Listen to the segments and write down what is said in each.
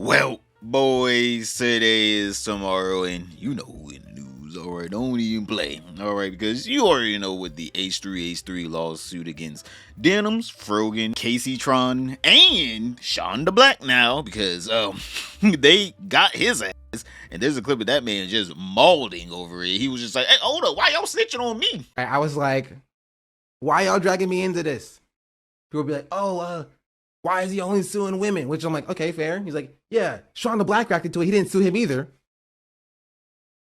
Well, boys, today is tomorrow, and you know who in the news, alright? Don't even play, alright? Because you already know what the H3H3 lawsuit against Denims, Frogan, Kaceytron, and SeandAblack now, because they got his ass, and there's a clip of that man just mauling over it. He was just like, hey, hold up, why y'all snitching on me? I was like, why y'all dragging me into this? People be like, oh, why is he only suing women? Which I'm like, okay, fair. He's like, yeah, SeandAblack reacted to it. He didn't sue him either.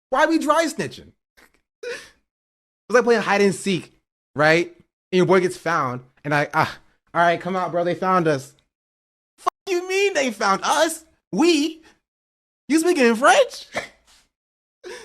Why are we dry snitching? It's like playing hide and seek, right? And your boy gets found, and all right, come out, bro. They found us. Fuck you mean they found us? We? You speaking in French?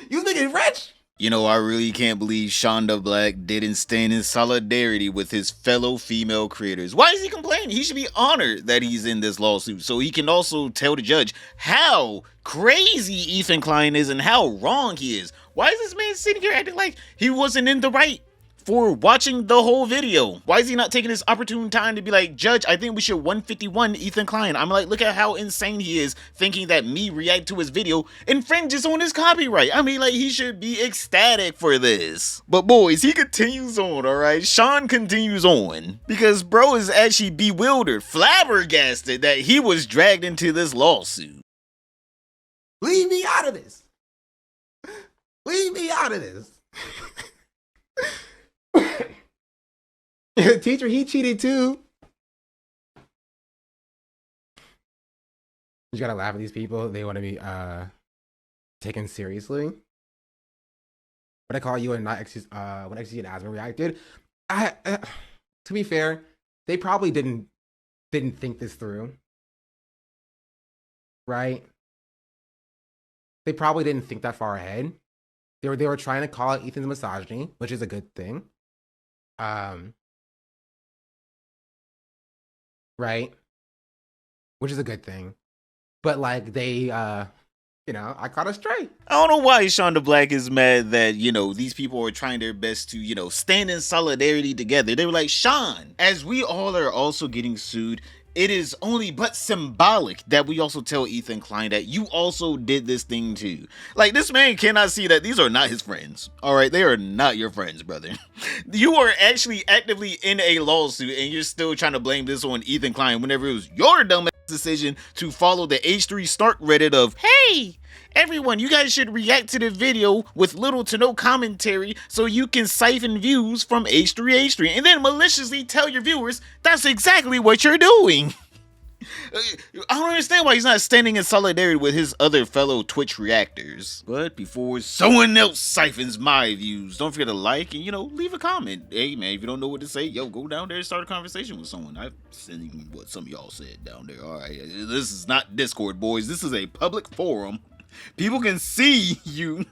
You speaking in French? You know, I really can't believe SeandAblack didn't stand in solidarity with his fellow female creators. Why is he complaining? He should be honored that he's in this lawsuit so he can also tell the judge how crazy Ethan Klein is and how wrong he is. Why is this man sitting here acting like he wasn't in the right for watching the whole video? Why is he not taking this opportune time to be like, Judge, I think we should 151 Ethan Klein? I'm like, look at how insane he is, thinking that me react to his video infringes on his copyright. I mean, like, he should be ecstatic for this. But boys, he continues on, alright? Sean continues on. Because bro is actually bewildered, flabbergasted that he was dragged into this lawsuit. Leave me out of this. Leave me out of this. Teacher, he cheated too. You gotta laugh at these people. They want to be taken seriously. What I call you and not excuse when XG and Asma reacted. To be fair, they probably didn't think this through. Right? They probably didn't think that far ahead. They were trying to call out Ethan's misogyny, which is a good thing. Right? Which is a good thing. But like they I caught a stray. I don't know why SeandAblack is mad that, these people are trying their best to, stand in solidarity together. They were like, Sean, as we all are also getting sued, it is only but symbolic that we also tell Ethan Klein that you also did this thing too. Like, this man cannot see that these are not his friends. All right, they are not your friends, brother. You are actually actively in a lawsuit and you're still trying to blame this on Ethan Klein whenever it was your dumb decision to follow the H3 Stark Reddit of, hey, everyone, you guys should react to the video with little to no commentary so you can siphon views from H3H3 and then maliciously tell your viewers that's exactly what you're doing. I don't understand why he's not standing in solidarity with his other fellow Twitch reactors. But before someone else siphons my views, don't forget to like and, leave a comment. Hey, man, if you don't know what to say, go down there and start a conversation with someone. I've seen what some of y'all said down there. All right, this is not Discord, boys. This is a public forum. People can see you.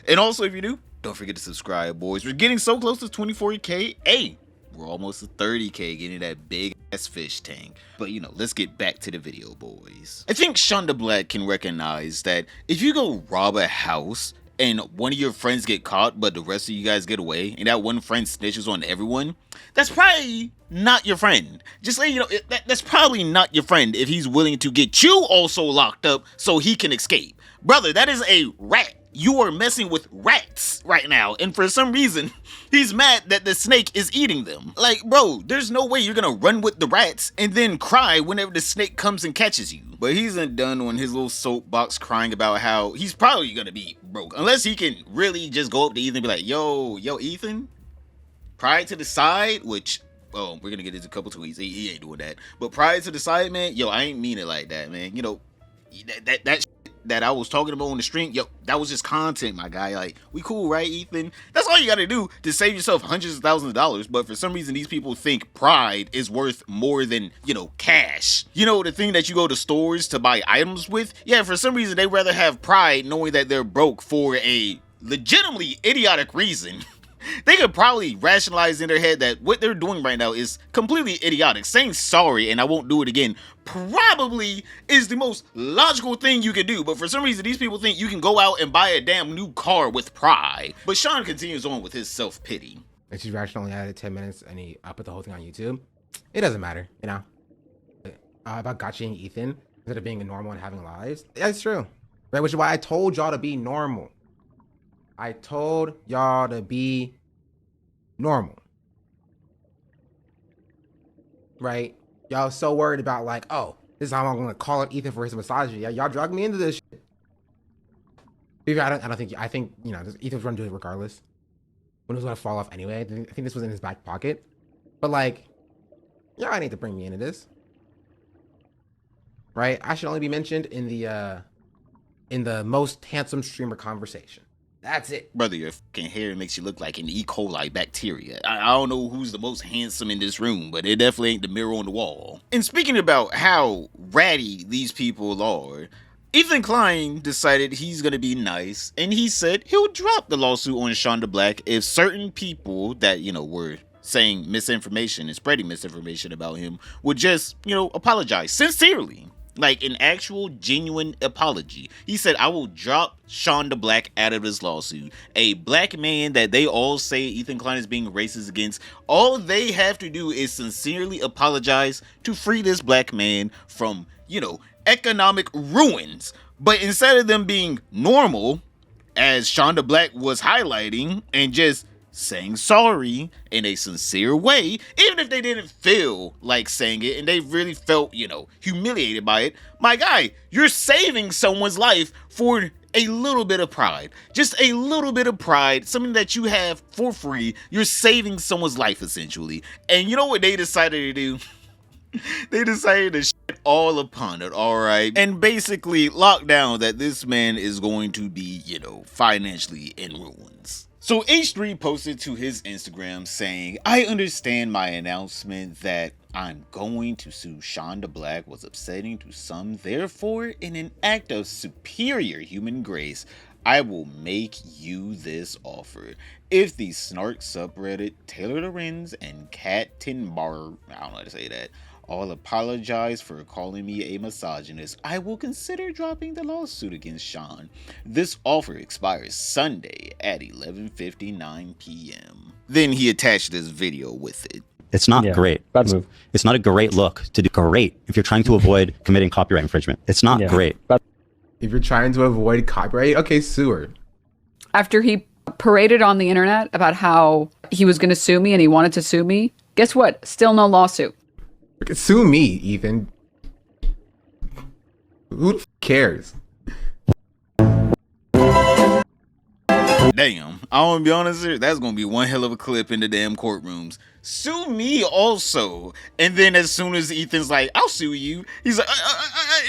And also, if you're new, don't forget to subscribe, boys. We're getting so close to 24K. Hey, we're almost to 30K, getting that big ass fish tank. But let's get back to the video, boys. I think SeandAblack can recognize that if you go rob a house and one of your friends get caught, but the rest of you guys get away, and that one friend snitches on everyone, that's probably not your friend. Just so you know, that's probably not your friend if he's willing to get you also locked up so he can escape. Brother, that is a rat. You are messing with rats right now, and for some reason, he's mad that the snake is eating them. Like, bro, there's no way you're gonna run with the rats and then cry whenever the snake comes and catches you. But he's done on his little soapbox crying about how he's probably gonna be broke. Unless he can really just go up to Ethan and be like, yo, Ethan, pride to the side, which, we're gonna get into a couple tweets. He ain't doing that. But pride to the side, man, I ain't mean it like that, man. That I was talking about on the stream, that was just content, my guy. Like, we cool, right, Ethan? That's all you gotta do to save yourself hundreds of thousands of dollars. But for some reason, these people think pride is worth more than, cash. The thing that you go to stores to buy items with? Yeah, for some reason, they rather have pride knowing that they're broke for a legitimately idiotic reason. They could probably rationalize in their head that what they're doing right now is completely idiotic. Saying sorry and I won't do it again probably is the most logical thing you can do. But for some reason, these people think you can go out and buy a damn new car with pride. But Sean continues on with his self-pity. And she's only added 10 minutes and he put the whole thing on YouTube. It doesn't matter, About gotchaing Ethan. instead of being normal and having lives. That's true, right? Which is why I told y'all to be normal. I told y'all to be normal, right? Y'all so worried about like, oh, this is how I'm gonna call out Ethan for his misogyny. Y'all drug me into this shit. I think Ethan's gonna do it regardless. When it was gonna fall off anyway. I think this was in his back pocket. But like, y'all need to bring me into this, right? I should only be mentioned in the most handsome streamer conversation. That's it. Brother, your fucking hair makes you look like an E. coli bacteria. I don't know who's the most handsome in this room, but it definitely ain't the mirror on the wall. And speaking about how ratty these people are, Ethan Klein decided he's gonna be nice, and he said he'll drop the lawsuit on SeandABlack if certain people that, were saying misinformation and spreading misinformation about him would just, apologize sincerely. Like an actual genuine apology. He said, I will drop SeandABlack out of this lawsuit. A black man that they all say Ethan Klein is being racist against. All they have to do is sincerely apologize to free this black man from, economic ruins. But instead of them being normal, as SeandABlack was highlighting, and just saying sorry in a sincere way, even if they didn't feel like saying it and they really felt, humiliated by it, my guy, you're saving someone's life for a little bit of pride. Just a little bit of pride, something that you have for free. You're saving someone's life, essentially. And you know what they decided to do? They decided to shit all upon it, alright? And basically lock down that this man is going to be, financially in ruins. So H3 posted to his Instagram saying, I understand my announcement that I'm going to sue SeandABlack was upsetting to some. Therefore, in an act of superior human grace, I will make you this offer. If the snark subreddit Taylor Lorenz and Tenbarge, I don't know how to say that, all apologize for calling me a misogynist, I will consider dropping the lawsuit against Sean. This offer expires Sunday at 11:59 p.m. Then he attached this video with it. It's not great. Bad move. It's not a great look to do. Great if you're trying to avoid committing copyright infringement. It's not great. If you're trying to avoid copyright, okay, sue her. After he paraded on the internet about how he was going to sue me and he wanted to sue me, guess what? Still no lawsuit. Sue me, Ethan. Who the cares? Damn, I want to be honest here, that's going to be one hell of a clip in the damn courtrooms. Sue me also. And then as soon as Ethan's like, I'll sue you, he's like,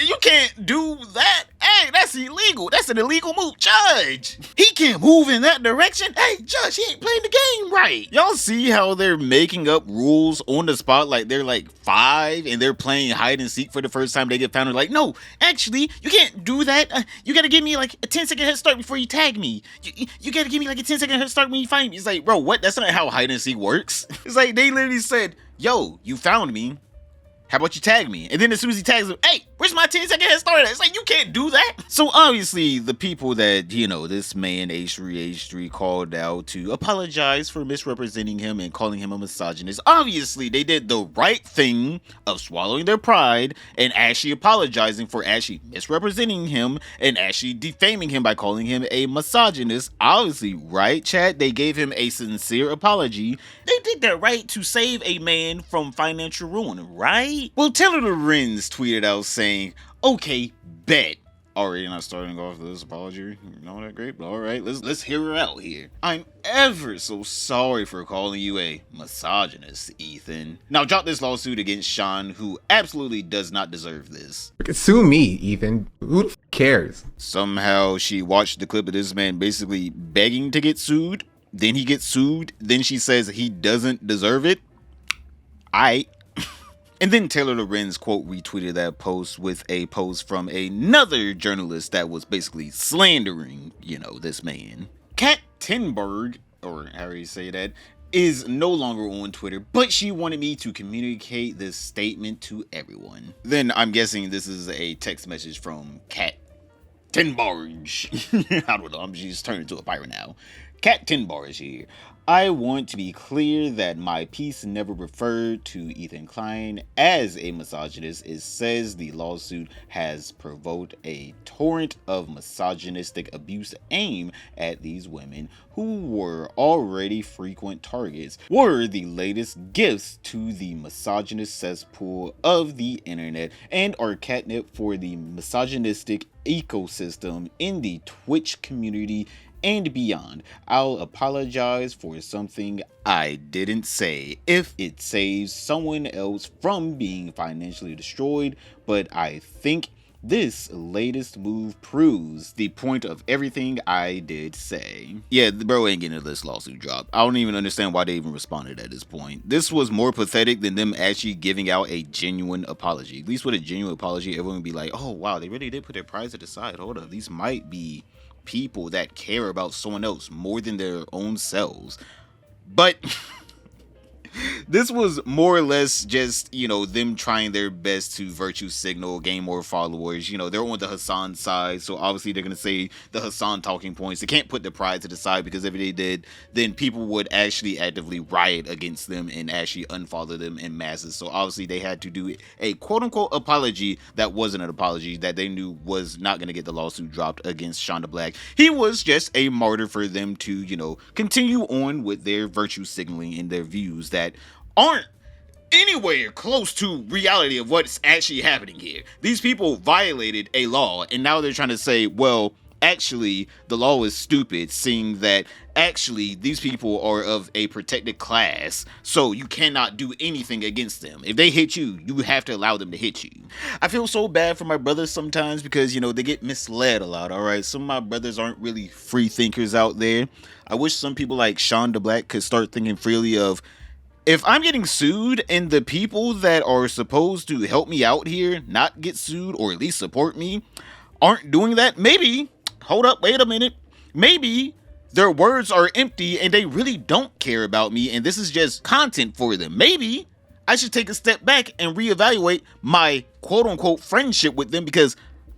you can't do that. Hey, that's illegal. That's an illegal move. Judge, he can't move in that direction. Hey, Judge, he ain't playing the game right. Y'all see how they're making up rules on the spot like they're like 5 and they're playing hide and seek for the first time they get found. They're like, no, actually, you can't do that. You got to give me like a 10-second head start before you tag me. You got to give me like a 10-second head start when you find me. It's like, bro, what? That's not how hide and seek works. It's like they literally said, yo, you found me. How about you tag me? And then as soon as he tags him, hey, where's my 10-second head start at? It's like, you can't do that. So obviously the people that, this man H3 called out to apologize for misrepresenting him and calling him a misogynist, obviously they did the right thing of swallowing their pride and actually apologizing for actually misrepresenting him and actually defaming him by calling him a misogynist. Obviously, right, chat? They gave him a sincere apology. They did that right to save a man from financial ruin, right? Well, Taylor Lorenz tweeted out saying, okay, bet. Already not starting off this apology. Not that great, but alright, let's hear her out here. I'm ever so sorry for calling you a misogynist, Ethan. Now drop this lawsuit against Sean, who absolutely does not deserve this. Sue me, Ethan. Who the cares? Somehow she watched the clip of this man basically begging to get sued. Then he gets sued. Then she says he doesn't deserve it. And then Taylor Lorenz quote retweeted that post with a post from another journalist that was basically slandering, this man. Tenbarge, or however you say that, is no longer on Twitter, but she wanted me to communicate this statement to everyone. Then I'm guessing this is a text message from Tenbarge. I don't know, she's turned into a pirate now. Tenbarge here. I want to be clear that my piece never referred to Ethan Klein as a misogynist. It says the lawsuit has provoked a torrent of misogynistic abuse aimed at these women who were already frequent targets, were the latest gifts to the misogynist cesspool of the internet, and are catnip for the misogynistic ecosystem in the Twitch community and beyond. I'll apologize for something I didn't say if it saves someone else from being financially destroyed, but I think this latest move proves the point of everything I did say. Yeah, the bro ain't getting this lawsuit dropped. I don't even understand why they even responded at this point. This was more pathetic than them actually giving out a genuine apology. At least with a genuine apology, everyone would be like, oh wow, they really did put their pride to the side. Hold up, these might be people that care about someone else more than their own selves. But this was more or less just, them trying their best to virtue signal, gain more followers. They're on the Hasan side, so obviously they're going to say the Hasan talking points. They can't put the pride to the side, because if they did, then people would actually actively riot against them and actually unfollow them in masses. So obviously they had to do a quote-unquote apology that wasn't an apology, that they knew was not going to get the lawsuit dropped against Seandablack. He was just a martyr for them to, continue on with their virtue signaling and their views that aren't anywhere close to reality of what's actually happening here. These people violated a law, and now they're trying to say, well, actually, the law is stupid, seeing that actually these people are of a protected class, so you cannot do anything against them. If they hit you, you have to allow them to hit you. I feel so bad for my brothers sometimes, because, they get misled a lot, alright? Some of my brothers aren't really free thinkers out there. I wish some people like Seandablack could start thinking freely of, if I'm getting sued and the people that are supposed to help me out here not get sued, or at least support me, aren't doing that, maybe, hold up, wait a minute, maybe their words are empty and they really don't care about me and this is just content for them. Maybe I should take a step back and reevaluate my quote-unquote friendship with them, because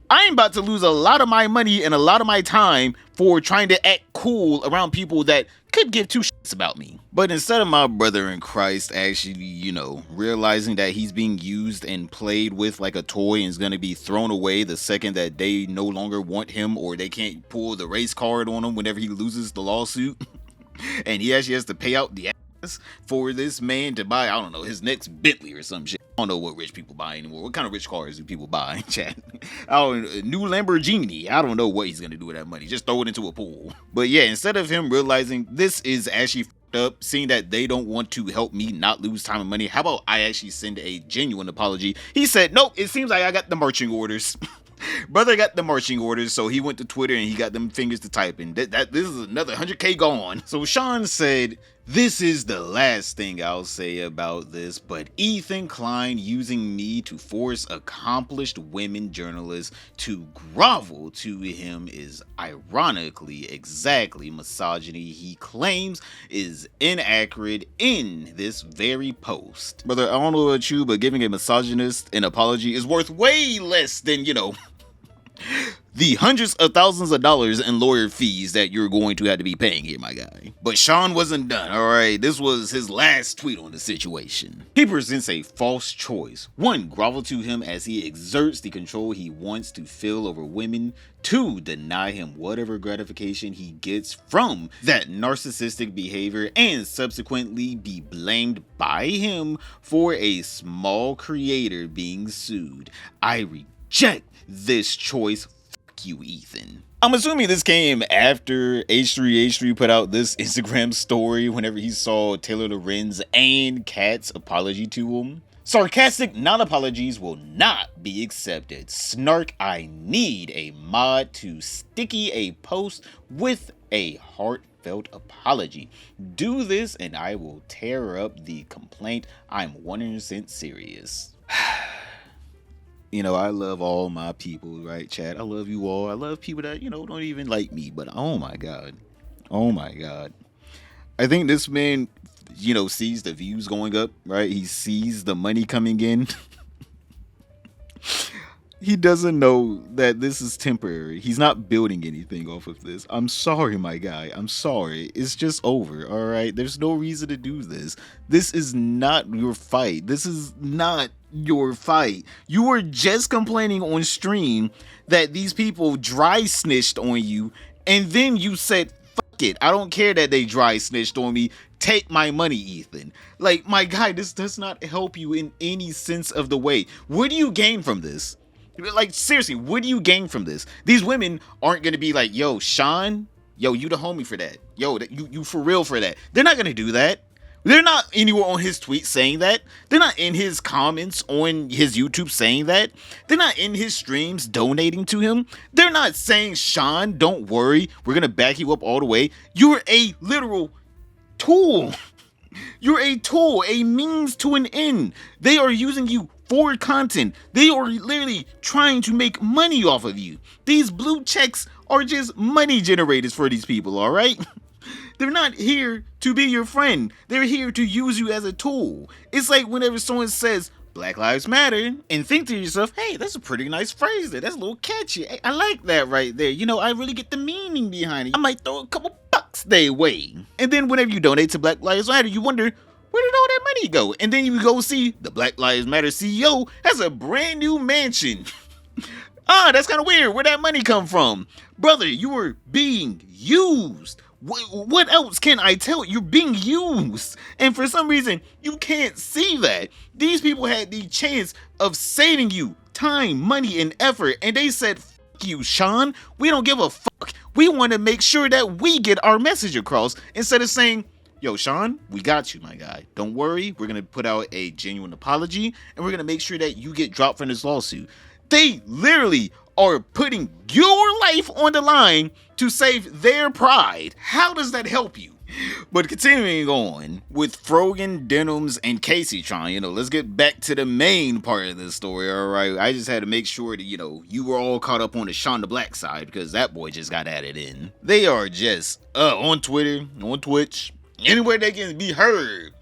I'm about to lose a lot of my money and a lot of my time for trying to act cool around people that could give two shits about me. But instead of my brother in Christ actually, realizing that he's being used and played with like a toy and is going to be thrown away the second that they no longer want him, or they can't pull the race card on him whenever he loses the lawsuit, and he actually has to pay out the ass for this man to buy, I don't know, his next Bentley or some shit. I don't know what rich people buy anymore. What kind of rich cars do people buy, chat? New Lamborghini. I don't know what he's gonna do with that money. Just throw it into a pool. But yeah, instead of him realizing this is actually fucked up, seeing that they don't want to help me not lose time and money, how about I actually send a genuine apology? He said, nope, it seems like I got the marching orders. Brother got the marching orders, so he went to Twitter and he got them fingers to type in. This is another 100K gone. So Sean said, this is the last thing I'll say about this, but Ethan Klein using me to force accomplished women journalists to grovel to him is ironically exactly misogyny he claims is inaccurate in this very post. Brother, I don't know about you, but giving a misogynist an apology is worth way less than, the hundreds of thousands of dollars in lawyer fees that you're going to have to be paying here, my guy. But Sean wasn't done, alright? This was his last tweet on the situation. He presents a false choice. 1, grovel to him as he exerts the control he wants to feel over women. 2, deny him whatever gratification he gets from that narcissistic behavior and subsequently be blamed by him for a small creator being sued. I reject this choice. Fuck you, Ethan. I'm assuming this came after H3H3 put out this Instagram story whenever he saw Taylor Lorenz and Kat's apology to him. Sarcastic non-apologies will not be accepted. Snark, I need a mod to sticky a post with a heartfelt apology. Do this and I will tear up the complaint. I'm 100% serious. I love all my people, right, chat? I love you all. I love people that, don't even like me. But oh my God. I think this man, sees the views going up, right? He sees the money coming in. He doesn't know that this is temporary. He's not building anything off of this. I'm sorry, my guy. I'm sorry. It's just over, all right? There's no reason to do this. This is not your fight. This is not your fight. You were just complaining on stream that these people dry snitched on you, and then you said, fuck it. I don't care that they dry snitched on me. Take my money, Ethan. Like, my guy, this does not help you in any sense of the way. What do you gain from this? Like, seriously, what do you gain from this? These women aren't gonna be like, yo, Sean, yo, you the homie for that. Yo, you for real for that. They're not gonna do that. They're not anywhere on his tweet saying that. They're not in his comments on his YouTube saying that. They're not in his streams donating to him. They're not saying, Sean, don't worry, we're gonna back you up all the way. You're a literal tool. You're a tool, a means to an end. They are using you for content. They are literally trying to make money off of you. These blue checks are just money generators for these people, all right? They're not here to be your friend. They're here to use you as a tool. It's like whenever someone says, Black Lives Matter, and think to yourself, hey, that's a pretty nice phrase there. That's a little catchy. I like that right there. You know, I really get the meaning behind it. I might throw a couple bucks their way. And then whenever you donate to Black Lives Matter, you wonder, where did all that money go? And then you go see the Black Lives Matter CEO has a brand new mansion. That's kind of weird. Where'd that money come from? Brother, you were being used. What else can I tell you? You're being used. And for some reason, you can't see that. These people had the chance of saving you time, money, and effort. And they said, fuck you, Sean. We don't give a fuck. We want to make sure that we get our message across. Instead of saying, yo, Sean, we got you, my guy. Don't worry. We're going to put out a genuine apology. And we're going to make sure that you get dropped from this lawsuit. They literally are putting your life on the line to save their pride. How does that help you? But continuing on with Frogan, Denims, and Kaceytron, let's get back to the main part of this story, all right? I just had to make sure that, you were all caught up on the Seandablack side because that boy just got added in. They are just on Twitter, on Twitch, anywhere they can be heard,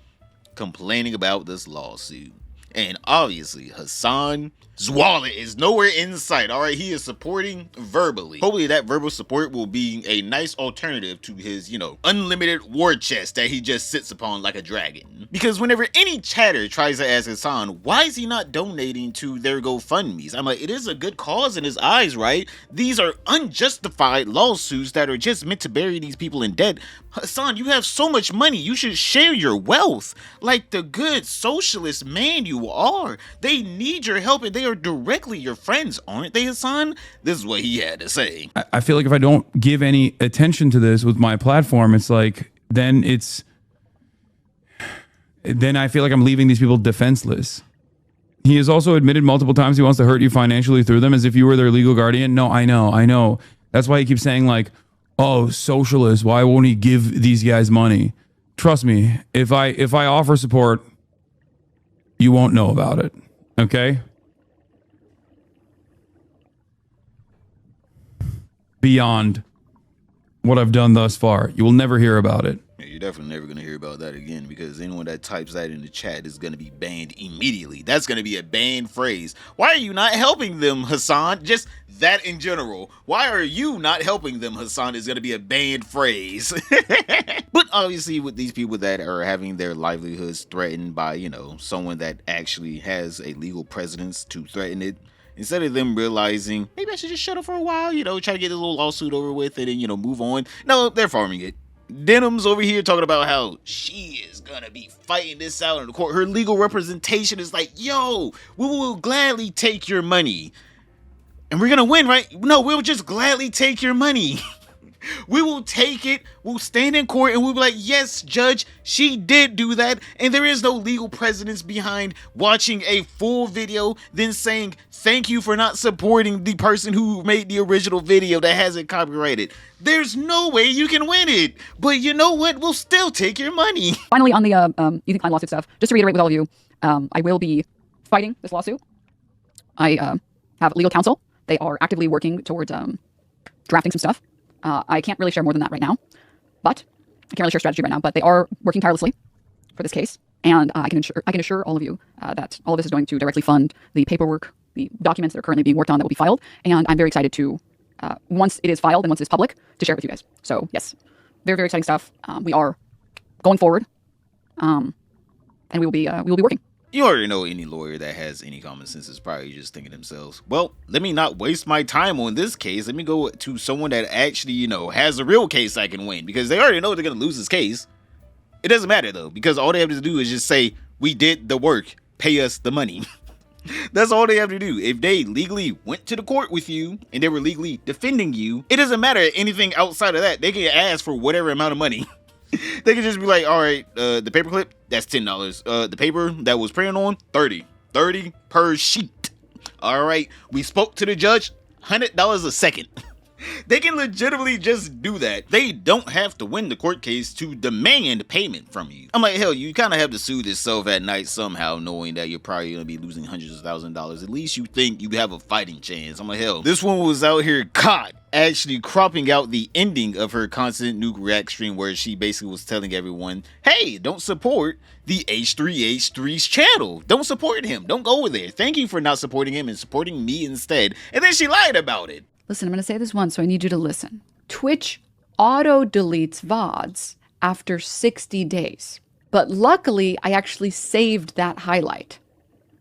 complaining about this lawsuit. And obviously, Hasan's wallet is nowhere in sight, all right? He is supporting verbally. Hopefully that verbal support will be a nice alternative to his, unlimited war chest that he just sits upon like a dragon. Because whenever any chatter tries to ask Hasan, why is he not donating to their GoFundMes? I'm like, it is a good cause in his eyes, right? These are unjustified lawsuits that are just meant to bury these people in debt. Hasan, you have so much money. You should share your wealth. Like the good socialist man you are. They need your help and they are directly your friends, aren't they, Hasan? This is what he had to say. I feel like if I don't give any attention to this with my platform, it's like, then I feel like I'm leaving these people defenseless. He has also admitted multiple times he wants to hurt you financially through them as if you were their legal guardian. No, I know. That's why he keeps saying like, oh, socialist, why won't he give these guys money? Trust me, if I offer support, you won't know about it, okay? Beyond what I've done thus far, you will never hear about it. You're definitely never going to hear about that again because anyone that types that in the chat is going to be banned immediately. That's going to be a banned phrase. Why are you not helping them, Hasan? Just that in general. Why are you not helping them, Hasan, is going to be a banned phrase. But obviously with these people that are having their livelihoods threatened by, someone that actually has a legal precedence to threaten it, instead of them realizing, maybe I should just shut up for a while, try to get this little lawsuit over with and then, move on. No, they're farming it. Denims over here talking about how she is gonna be fighting this out in the court. Her legal representation is like, yo, we will gladly take your money. And we're gonna win, right? No, we'll just gladly take your money. We will take it, we'll stand in court, and we'll be like, yes, judge, she did do that, and there is no legal precedence behind watching a full video, then saying, thank you for not supporting the person who made the original video that has it copyrighted. There's no way you can win it, but you know what? We'll still take your money. Finally, on the Ethan Klein lawsuit stuff, just to reiterate with all of you, I will be fighting this lawsuit. I have legal counsel. They are actively working towards drafting some stuff. I can't really share more than that right now, but I can't really share strategy right now, but they are working tirelessly for this case. And I can assure all of you that all of this is going to directly fund the paperwork the documents that are currently being worked on that will be filed. And I'm very excited to, once it is filed and once it's public, to share it with you guys. So yes, very, very exciting stuff. We are going forward, and we will be working. You already know any lawyer that has any common sense is probably just thinking to themselves, well, let me not waste my time on this case. Let me go to someone that actually, has a real case I can win, because they already know they're going to lose this case. It doesn't matter though, because all they have to do is just say, we did the work, pay us the money. That's all they have to do. If they legally went to the court with you and they were legally defending you, it doesn't matter anything outside of that. They can ask for whatever amount of money. They can just be like, all right, the paperclip, that's $10. The paper that was printed on, $30 per sheet. All right, we spoke to the judge, $100 a second. They can legitimately just do that. They don't have to win the court case to demand payment from you. I'm like, hell, you kind of have to soothe yourself at night somehow, knowing that you're probably going to be losing hundreds of thousands of dollars. At least you think you have a fighting chance. I'm like, hell, this one was out here caught actually cropping out the ending of her constant nuke react stream, where she basically was telling everyone, hey, don't support the H3H3's channel. Don't support him. Don't go over there. Thank you for not supporting him and supporting me instead. And then she lied about it. Listen, I'm going to say this once, so I need you to listen. Twitch auto-deletes VODs after 60 days. But luckily, I actually saved that highlight.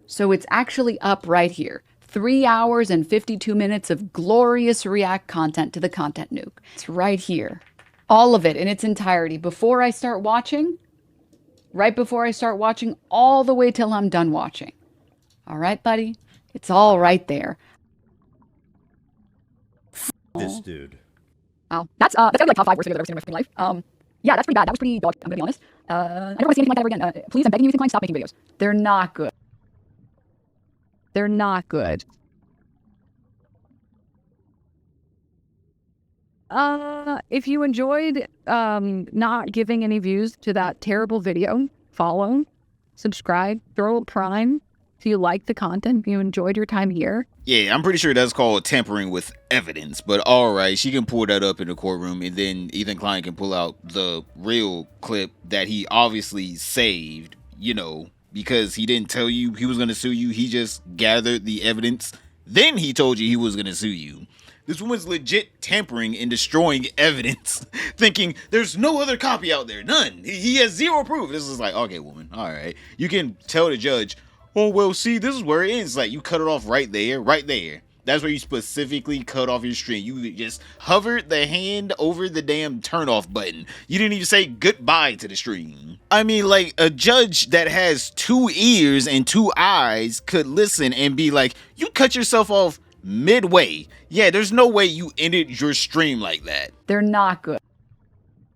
So it's actually up right here. 3 hours and 52 minutes of glorious React content to the content nuke. It's right here. All of it in its entirety. Before I start watching, right before I start watching, all the way till I'm done watching. All right, buddy? It's all right there. This dude. Wow, that's gotta be like top 5 worst videos I've ever seen in my fucking life. Yeah, that's pretty bad. That was pretty dog. I'm gonna be honest. I never want to see anything like that ever again. Please, I'm begging you, Ethan Klein, stop making videos. They're not good. They're not good. If you enjoyed not giving any views to that terrible video, follow, subscribe, throw a prime. If you like the content, if you enjoyed your time here. Yeah, I'm pretty sure that's called tampering with evidence, but alright, she can pull that up in the courtroom, and then Ethan Klein can pull out the real clip that he obviously saved, because he didn't tell you he was going to sue you. He just gathered the evidence. Then he told you he was going to sue you. This woman's legit tampering and destroying evidence, thinking there's no other copy out there. None. He has zero proof. This is like, okay, woman, alright. You can tell the judge, oh, well, see, this is where it ends. Like, you cut it off right there. That's where you specifically cut off your stream. You just hovered the hand over the damn turn off button. You didn't even say goodbye to the stream. I mean, like, a judge that has 2 ears and 2 eyes could listen and be like, you cut yourself off midway. Yeah, there's no way you ended your stream like that. They're not good.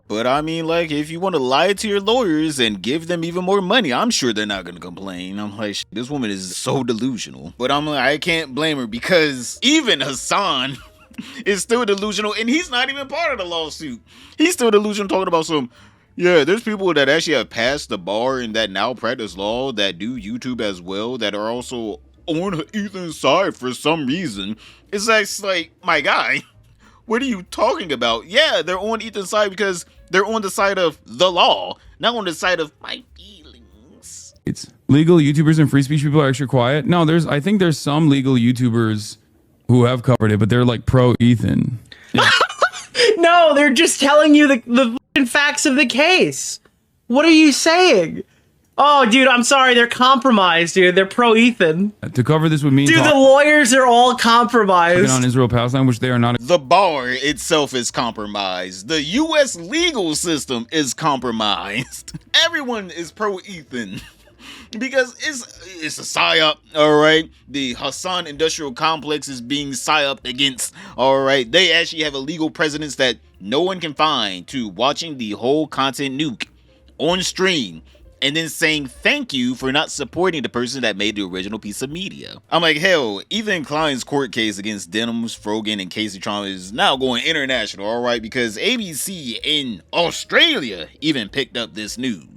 But I mean, like, if you want to lie to your lawyers and give them even more money, I'm sure they're not going to complain. I'm like, this woman is so delusional. But I'm like, I can't blame her, because even Hasan is still delusional, and he's not even part of the lawsuit. He's still delusional, talking about yeah, there's people that actually have passed the bar and that now practice law, that do YouTube as well, that are also on Ethan's side for some reason. It's like, my guy, what are you talking about? Yeah, they're on Ethan's side because they're on the side of the law, not on the side of my feelings. It's legal YouTubers and free speech people are extra quiet. No, I think there's some legal YouTubers who have covered it, but they're like pro Ethan. Yeah. No, they're just telling you the facts of the case. What are you saying? Oh, dude, I'm sorry. They're compromised, dude. They're pro Ethan. To cover this would mean dude, the lawyers are all compromised on Israel-Palestine, which they are not. The bar itself is compromised. The U.S. legal system is compromised. Everyone is pro Ethan. Because it's a psyop, all right? The Hasan Industrial Complex is being psyoped against, all right? They actually have a legal precedence that no one can find to watching the whole content nuke on stream and then saying thank you for not supporting the person that made the original piece of media. I'm like, hell, Ethan Klein's court case against Denims, Frogan, and Kaceytron is now going international, all right? Because ABC in Australia even picked up this news.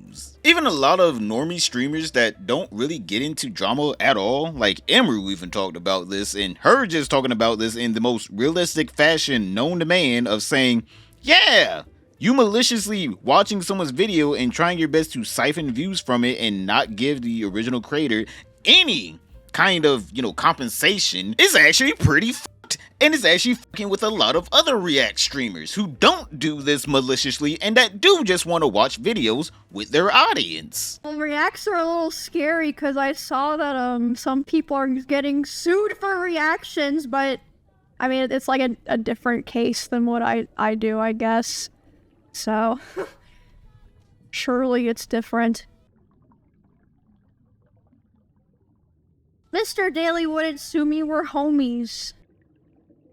Even a lot of normie streamers that don't really get into drama at all, like Emery even talked about this, and her just talking about this in the most realistic fashion known to man of saying, yeah, you maliciously watching someone's video and trying your best to siphon views from it and not give the original creator any kind of, compensation is actually pretty fucked. And it's actually fucking with a lot of other React streamers who don't do this maliciously and that do just want to watch videos with their audience. Well, reacts are a little scary because I saw that some people are getting sued for reactions, but I mean it's like a different case than what I do, I guess. So surely it's different. Mr. Daly wouldn't sue me, we're homies.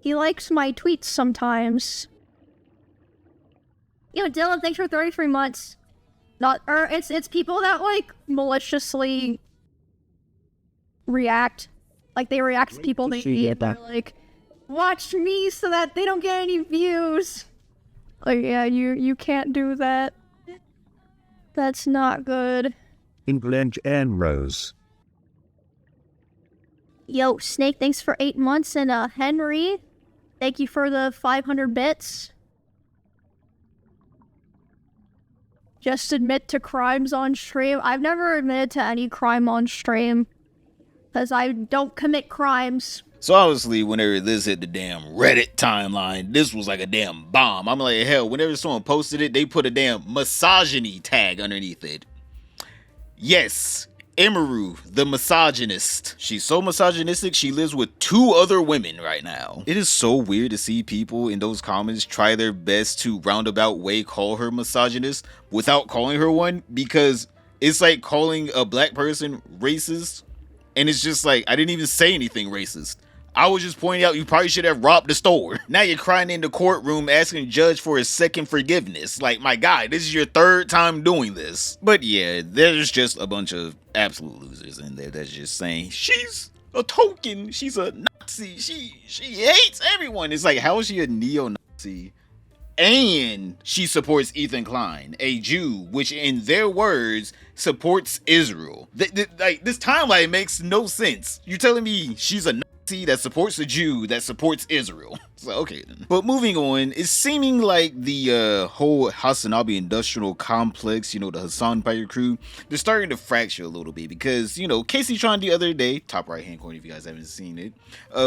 He likes my tweets sometimes. Dylan, thanks for 33 months. It's people that like maliciously react. Like they react to people they hate. They're like, watch me so that they don't get any views. Like, yeah, you can't do that. That's not good. England and Rose. Yo, Snake, thanks for 8 months, and Henry, thank you for the 500 bits. Just admit to crimes on stream. I've never admitted to any crime on stream, because I don't commit crimes. So obviously, whenever this hit the damn Reddit timeline, this was like a damn bomb. I'm like, hell, whenever someone posted it, they put a damn misogyny tag underneath it. Yes, Emiru, the misogynist. She's so misogynistic, she lives with 2 other women right now. It is so weird to see people in those comments try their best to roundabout way call her misogynist without calling her one, because it's like calling a black person racist, and it's just like, I didn't even say anything racist. I was just pointing out you probably should have robbed the store. Now you're crying in the courtroom asking the judge for a second forgiveness. Like, my God, this is your 3rd time doing this. But yeah, there's just a bunch of absolute losers in there that's just saying, she's a token, she's a Nazi, she hates everyone. It's like, how is she a neo-Nazi? And she supports Ethan Klein, a Jew, which in their words supports Israel. Like, this timeline makes no sense. You're telling me she's a Nazi that supports a Jew that supports Israel. So, okay then. But moving on, it's seeming like the whole Hasanabi industrial complex, the Hasan Piker crew, they're starting to fracture a little bit because, Kaceytron the other day, top right hand corner if you guys haven't seen it,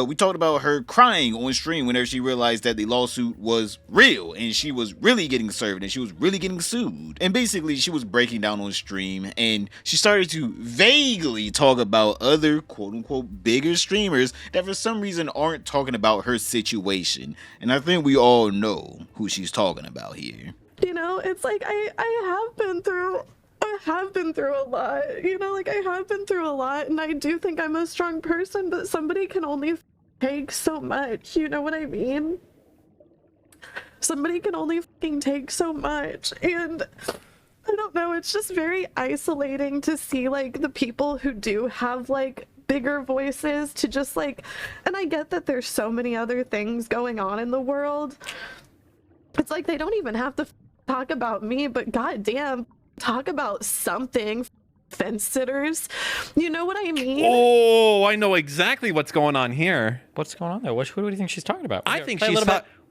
we talked about her crying on stream whenever she realized that the lawsuit was real and she was really getting served and she was really getting sued. And basically she was breaking down on stream and she started to vaguely talk about other quote unquote bigger streamers that for some reason aren't talking about her situation. And I think we all know who she's talking about here. It's like I have been through a lot. I have been through a lot, and I do think I'm a strong person, but somebody can only take so much. You know what I mean? Somebody can only fucking take so much, and I don't know, it's just very isolating to see like the people who do have like bigger voices to just like, and I get that there's so many other things going on in the world. It's like they don't even have to talk about me, but goddamn, talk about something. Fence sitters, you know what I mean? Oh, I know exactly what's going on here. What's going on there? Who do you think she's talking about? I think she's.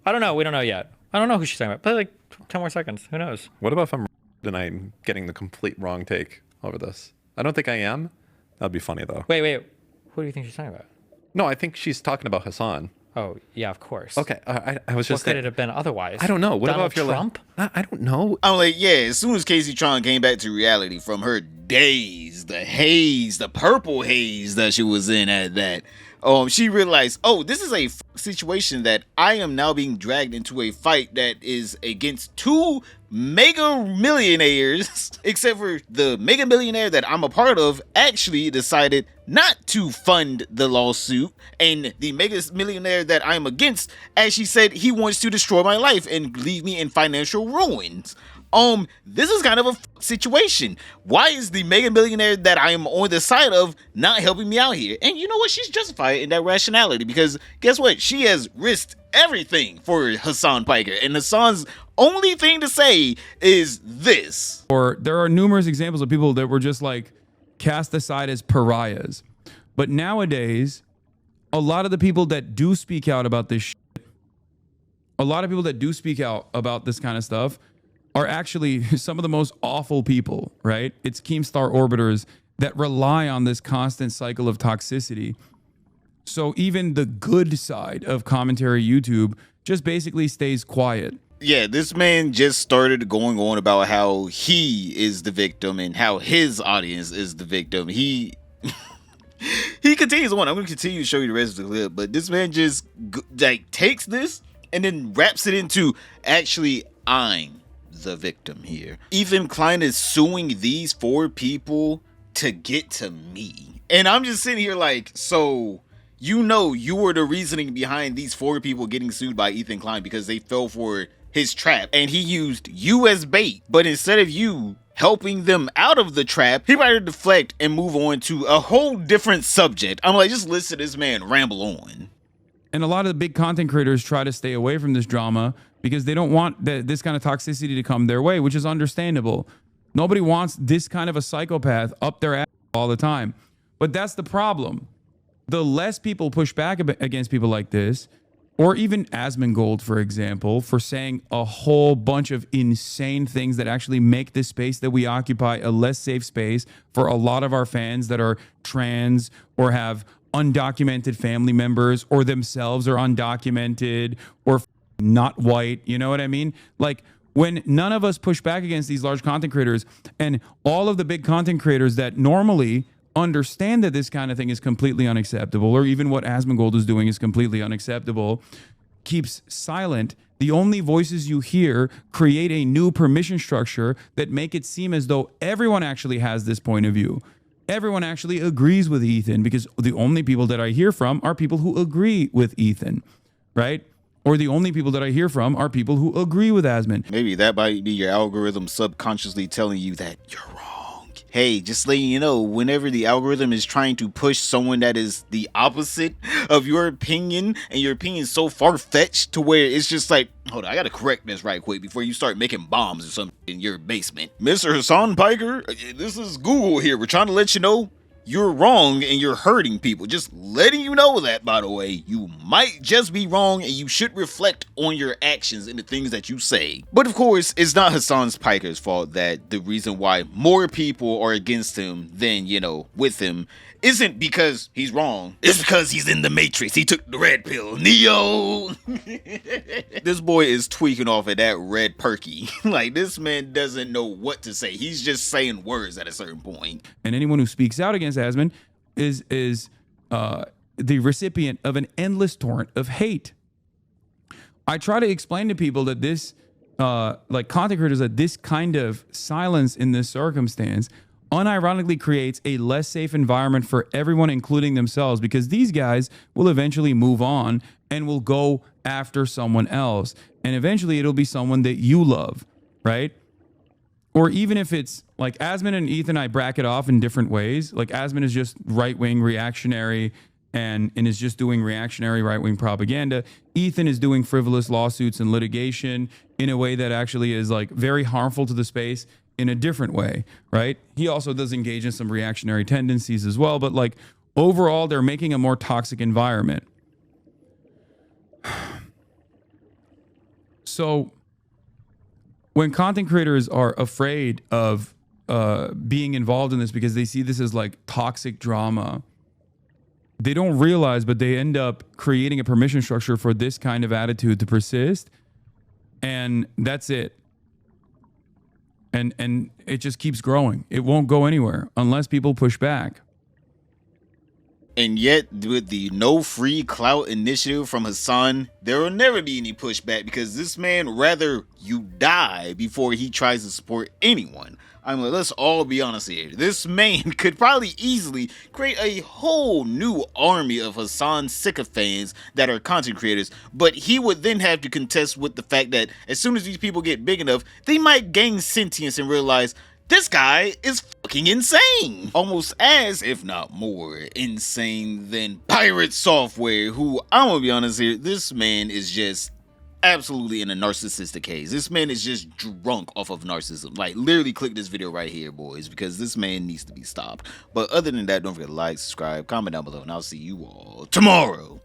I don't know. We don't know yet. I don't know who she's talking about. Play like 10 more seconds. Who knows? What about if I'm tonight and getting the complete wrong take over this? I don't think I am. That'd be funny though. Wait. Who do you think she's talking about? No, I think she's talking about Hasan. Oh, yeah, of course. Okay, I was just. What could it have been otherwise? I don't know. What Donald about if you're Trump? I don't know. I'm like, yeah, as soon as Kaceytron came back to reality from her days, the haze, the purple haze that she was in at that, she realized, oh, this is a situation that I am now being dragged into a fight that is against 2 mega millionaires, except for the mega millionaire that I'm a part of actually decided not to fund the lawsuit, and the mega millionaire that I'm against actually said he wants to destroy my life and leave me in financial ruins. This is kind of a situation. Why is the mega millionaire that I am on the side of not helping me out here? And you know what? She's justified in that rationality because guess what? She has risked everything for Hasan Piker, and Hasan's only thing to say is this. Or there are numerous examples of people that were just like cast aside as pariahs. But nowadays, a lot of the people that do speak out about this shit, a lot of people that do speak out about this kind of stuff are actually some of the most awful people, right? It's Keemstar Orbiters that rely on this constant cycle of toxicity. So even the good side of commentary YouTube just basically stays quiet. Yeah, this man just started going on about how he is the victim and how his audience is the victim. He continues on. I'm going to continue to show you the rest of the clip, but this man just like takes this and then wraps it into actually I'm the victim here. Ethan Klein is suing these 4 people to get to me. And I'm just sitting here like, so you know you were the reasoning behind these 4 people getting sued by Ethan Klein because they fell for his trap and he used you as bait. But instead of you helping them out of the trap, he rather deflect and move on to a whole different subject. I'm like, just listen to this man ramble on. And a lot of the big content creators try to stay away from this drama because they don't want this kind of toxicity to come their way, which is understandable. Nobody wants this kind of a psychopath up their ass all the time. But that's the problem. The less people push back against people like this, or even Asmongold, for example, for saying a whole bunch of insane things that actually make this space that we occupy a less safe space for a lot of our fans that are trans or have undocumented family members or themselves are undocumented or not white. You know what I mean? Like, when none of us push back against these large content creators and all of the big content creators that normally understand that this kind of thing is completely unacceptable, or even what Asmongold is doing is completely unacceptable, keeps silent, the only voices you hear create a new permission structure that make it seem as though everyone actually has this point of view. Everyone actually agrees with Ethan because the only people that I hear from are people who agree with Ethan, right? Or the only people that I hear from are people who agree with Asmon. Maybe that might be your algorithm subconsciously telling you that you're wrong. Hey, just letting you know, whenever the algorithm is trying to push someone that is the opposite of your opinion, and your opinion is so far-fetched to where it's just like, hold on, I gotta correct this right quick before you start making bombs or something in your basement. Mr. Hasan Piker, this is Google here. We're trying to let you know you're wrong and you're hurting people. Just letting you know that, by the way. You might just be wrong and you should reflect on your actions and the things that you say. But of course, it's not Hasan Piker's fault that the reason why more people are against him than, you know, with him isn't because he's wrong. It's because he's in the Matrix. He took the red pill. Neo! This boy is tweaking off of that red perky. Like, this man doesn't know what to say. He's just saying words at a certain point. And anyone who speaks out against Asmon is the recipient of an endless torrent of hate. I try to explain to people that this, like content creators, that this kind of silence in this circumstance unironically creates a less safe environment for everyone, including themselves, because these guys will eventually move on and will go after someone else. And eventually it'll be someone that you love, right? Or even if it's like Asmon and Ethan, I bracket off in different ways. Like Asmon is just right-wing reactionary and is just doing reactionary right-wing propaganda. Ethan is doing frivolous lawsuits and litigation in a way that actually is like very harmful to the space in a different way, right? He also does engage in some reactionary tendencies as well, but like overall, they're making a more toxic environment. So when content creators are afraid of being involved in this because they see this as like toxic drama, they don't realize, but they end up creating a permission structure for this kind of attitude to persist. And that's it. And it just keeps growing. It won't go anywhere unless people push back. And yet, with the no free clout initiative from Hasan, there will never be any pushback because this man rather you die before he tries to support anyone. I mean, let's all be honest here. This man could probably easily create a whole new army of Hasan sycophants that are content creators, but he would then have to contest with the fact that as soon as these people get big enough, they might gain sentience and realize this guy is fucking insane. Almost as, if not more, insane than Pirate Software, who, I'm gonna be honest here, this man is just absolutely in a narcissistic haze. This man is just drunk off of narcissism. Like, literally click this video right here, boys, because this man needs to be stopped. But other than that, don't forget to like, subscribe, comment down below, and I'll see you all tomorrow.